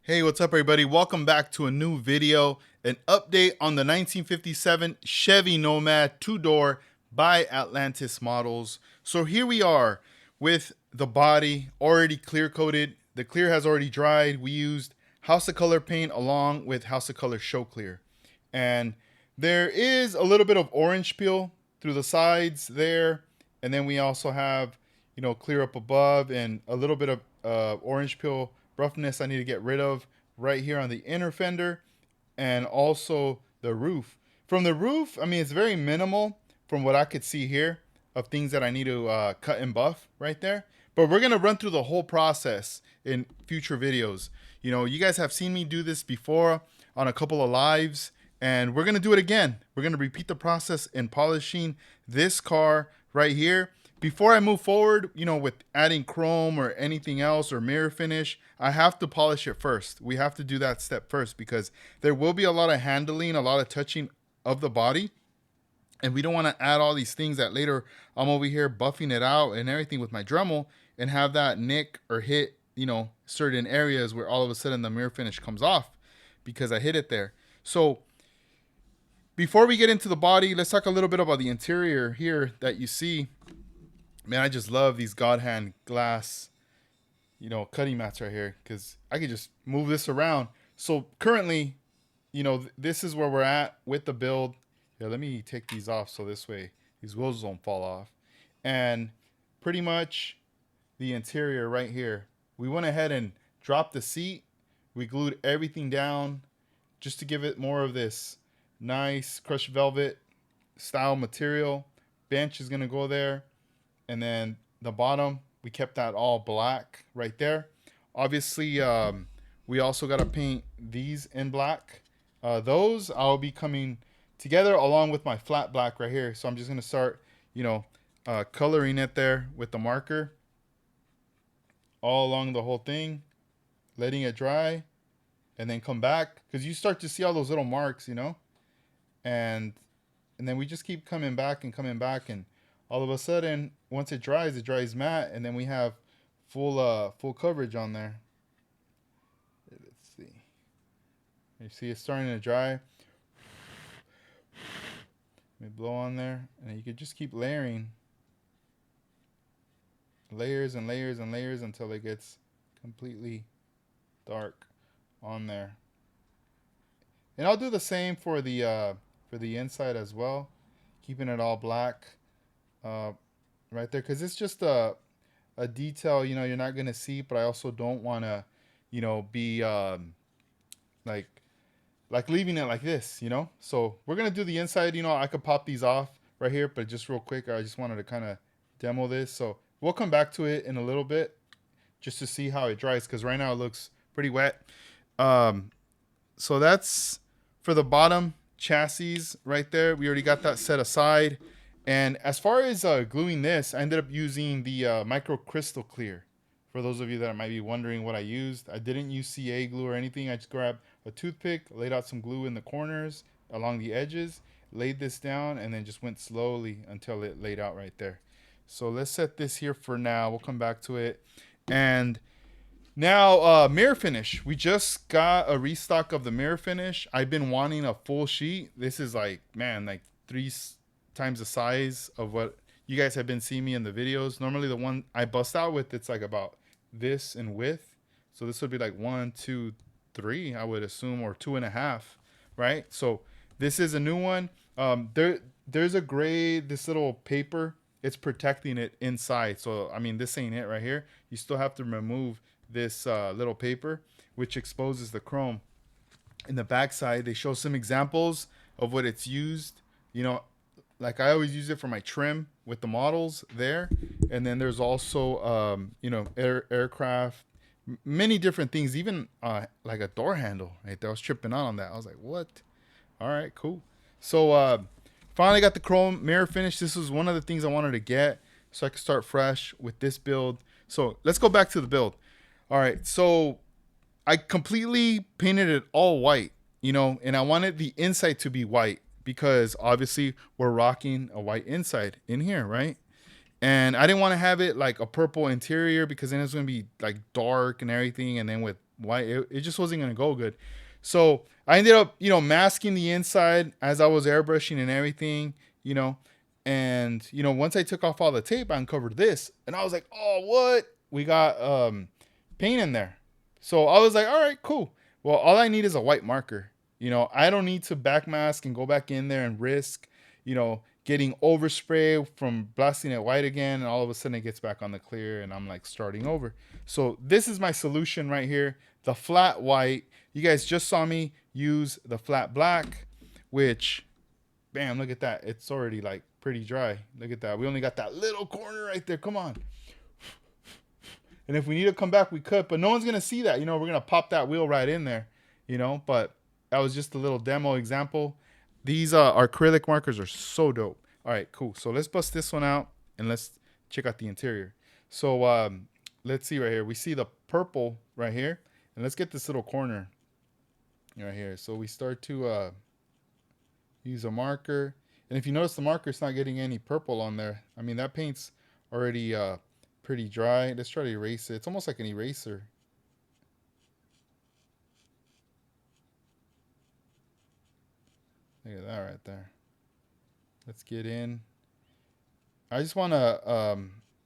Hey, what's up everybody? Welcome back to a new video, an update on the 1957 Chevy Nomad two-door by Atlantis models. So here we are with the body already clear coated. The clear has already dried. We used House of Color paint along with House of Color Show Clear. And there is a little bit of orange peel through the sides there. And then we also have, clear up above and a little bit of orange peel roughness I need to get rid of right here on the inner fender and also the roof. From the roof, I mean, it's very minimal from what I could see here of things that I need to cut and buff right there. But we're going to run through the whole process in future videos. You guys have seen me do this before on a couple of lives, and we're going to do it again. We're going to repeat the process in polishing this car right here. Before I move forward, with adding chrome or anything else or mirror finish, I have to polish it first. We have to do that step first because there will be a lot of handling, a lot of touching of the body. And we don't want to add all these things that later I'm over here buffing it out and everything with my Dremel and have that nick or hit, certain areas where all of a sudden the mirror finish comes off because I hit it there. So before we get into the body, let's talk a little bit about the interior here that you see. Man, I just love these God hand glass, cutting mats right here because I could just move this around. So currently, this is where we're at with the build. Yeah, let me take these off so this way these wheels don't fall off. And pretty much the interior right here. We went ahead and dropped the seat. We glued everything down just to give it more of this nice crushed velvet style material. Bench is going to go there. And then the bottom, we kept that all black right there. Obviously, we also got to paint these in black. Those I'll be coming together along with my flat black right here. So I'm just going to start, coloring it there with the marker all along the whole thing, letting it dry, and then come back. Because you start to see all those little marks, and then we just keep coming back, and all of a sudden, once it dries matte, and then we have full coverage on there. Let's see. You see it's starting to dry. Let me blow on there, and you could just keep layering layers and layers and layers until it gets completely dark on there. And I'll do the same for the inside as well, keeping it all black. Right there, because it's just a detail you're not gonna see, but I also don't want to be like leaving it like this, so we're gonna do the inside. I could pop these off right here, but just real quick, I just wanted to kind of demo this, so we'll come back to it in a little bit just to see how it dries, because right now it looks pretty wet. So that's for the bottom chassis right there. We already got that set aside. And as far as gluing this, I ended up using the micro crystal clear. For those of you that might be wondering what I used, I didn't use CA glue or anything. I just grabbed a toothpick, laid out some glue in the corners along the edges, laid this down, and then just went slowly until it laid out right there. So let's set this here for now. We'll come back to it. And now mirror finish. We just got a restock of the mirror finish. I've been wanting a full sheet. This is like 3 times the size of what you guys have been seeing me in the videos. Normally the one I bust out with, it's like about this in width. So this would be like 1, 2, 3, I would assume, or 2.5, right? So this is a new one. There's a gray, this little paper, it's protecting it inside. So I mean, this ain't it right here. You still have to remove this little paper, which exposes the chrome. In the backside, they show some examples of what it's used. Like I always use it for my trim with the models there. And then there's also, aircraft, many different things, even like a door handle right there. I was tripping out on that. I was like, what? All right, cool. So finally got the chrome mirror finish. This was one of the things I wanted to get so I could start fresh with this build. So let's go back to the build. All right, so I completely painted it all white, and I wanted the inside to be white, because obviously we're rocking a white inside in here, right? And I didn't want to have it like a purple interior because then it's going to be like dark and everything. And then with white. It just wasn't gonna go good. So I ended up, masking the inside as I was airbrushing and everything, you know. And once I took off all the tape, I uncovered this, and I was like, "Oh, what? We got paint in there." So I was like, "All right, cool. Well, all I need is a white marker. I don't need to backmask and go back in there and risk, getting overspray from blasting it white again, and all of a sudden it gets back on the clear, and I'm like starting over." So this is my solution right here: the flat white. You guys just saw me use the flat black, which, bam, look at that. It's already like pretty dry. Look at that. We only got that little corner right there. Come on. And if we need to come back, we could, but no one's gonna see that. We're gonna pop that wheel right in there. But that was just a little demo example. These acrylic markers are so dope. All right, cool. So let's bust this one out and let's check out the interior. So let's see right here. We see the purple right here, and let's get this little corner right here. So we start to use a marker, and if you notice the marker, it's not getting any purple on there. I mean, that paint's already pretty dry. Let's try to erase it. It's almost like an eraser. Look at that right there. Let's get in. I just want to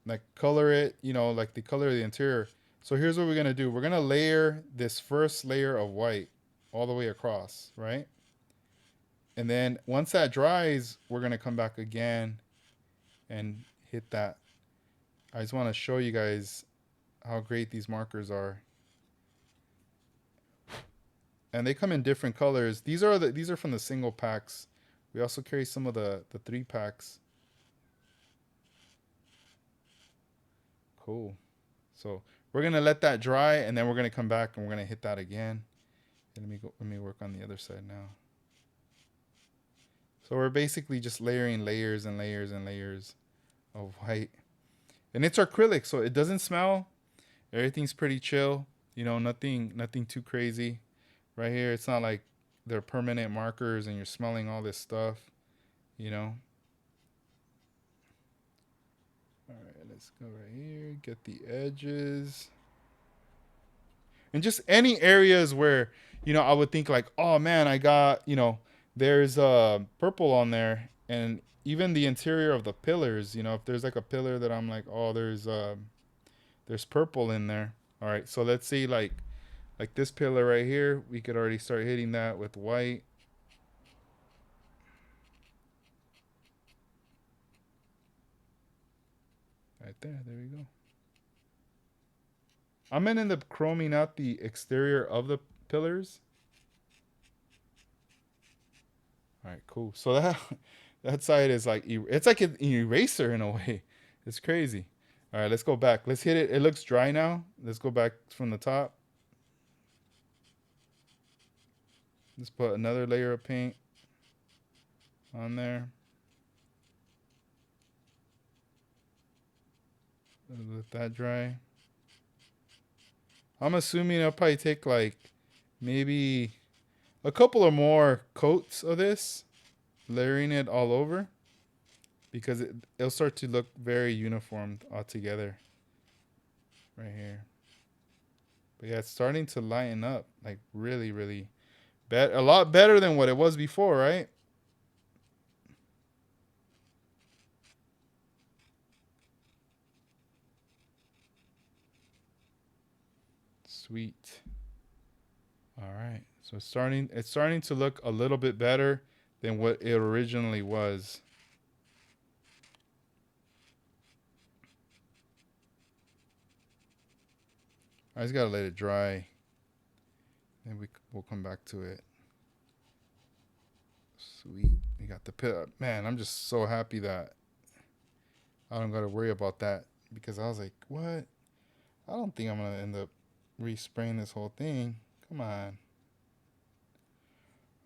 like color it, like the color of the interior. So here's what we're going to do. We're going to layer this first layer of white all the way across, right? And then once that dries, we're going to come back again and hit that. I just want to show you guys how great these markers are. And they come in different colors. These are from the single packs. We also carry some of the 3-packs. Cool. So we're gonna let that dry, and then we're gonna come back and we're gonna hit that again. And let me work on the other side now. So we're basically just layering layers and layers and layers of white. And it's acrylic, so it doesn't smell. Everything's pretty chill. Nothing too crazy. Right here, it's not like they're permanent markers and you're smelling all this stuff, All right, let's go right here, get the edges. And just any areas where, I would think like, oh man, I got, there's purple on there. And even the interior of the pillars, if there's like a pillar that I'm like, oh, there's purple in there. All right, so let's see like this pillar right here, we could already start hitting that with white. Right there we go. I'm gonna end up chroming out the exterior of the pillars. All right, cool. So that side is like, it's like an eraser in a way. It's crazy. All right, let's go back. Let's hit it. It looks dry now. Let's go back from the top. Let's put another layer of paint on there. Let that dry. I'm assuming it'll probably take like maybe a couple or more coats of this, layering it all over, because it'll start to look very uniform altogether right here. But yeah, it's starting to lighten up like really, really a lot better than what it was before, right? Sweet. All right. So it's starting to look a little bit better than what it originally was. I just gotta let it dry, and we'll come back to it. Sweet. We got the pit. Man, I'm just so happy that I don't gotta worry about that, because I was like, what? I don't think I'm gonna end up respraying this whole thing. Come on.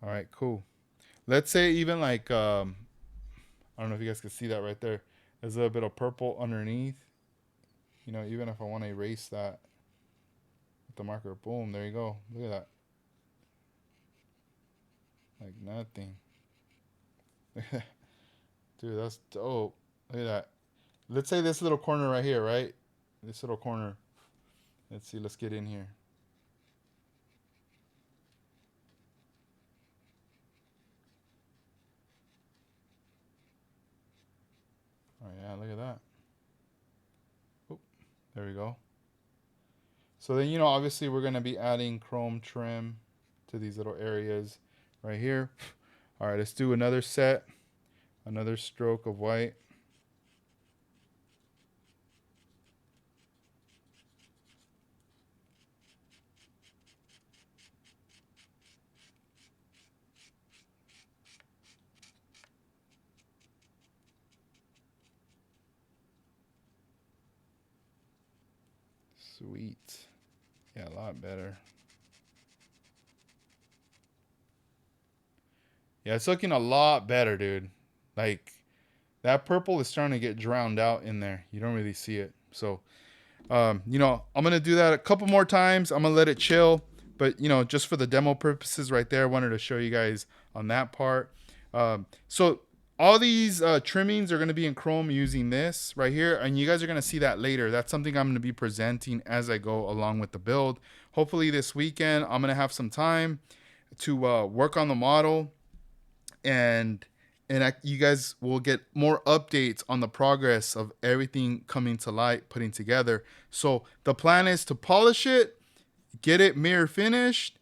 All right, cool. Let's say even like I don't know if you guys can see that right there. There's a little bit of purple underneath. Even if I want to erase that with the marker, boom, there you go. Look at that. Like nothing. Dude, that's dope. Look at that. Let's say this little corner right here, right? This little corner. Let's see, let's get in here. yeah, look at that. Oop, there we go. So then, you know, obviously we're going to be adding chrome trim to these little areas right here. All right, let's do another set, another stroke of white. Sweet. Yeah, a lot better. Yeah, it's looking a lot better, dude. Like, that purple is starting to get drowned out in there. You don't really see it. So, you know, I'm going to do that a couple more times. I'm going to let it chill. But, you know, just for the demo purposes right there, I wanted to show you guys on that part. So all these trimmings are going to be in chrome using this right here. And you guys are going to see that later. That's something I'm going to be presenting as I go along with the build. Hopefully this weekend, I'm going to have some time to work on the model. And you guys will get more updates on the progress of everything coming to light, putting together. So the plan is to polish it, get it mirror finished,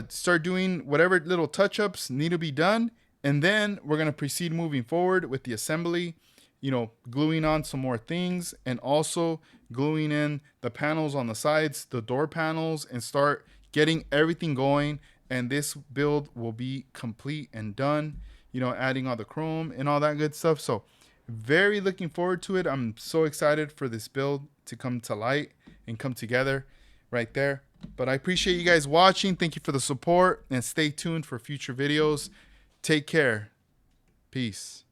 start doing whatever little touch-ups need to be done, and then we're going to proceed moving forward with the assembly, you know, gluing on some more things, and also gluing in the panels on the sides, the door panels, and start getting everything going. And this build will be complete and done, you know, adding all the chrome and all that good stuff. So very looking forward to it. I'm so excited for this build to come to light and come together right there. But I appreciate you guys watching. Thank you for the support, and stay tuned for future videos. Take care. Peace.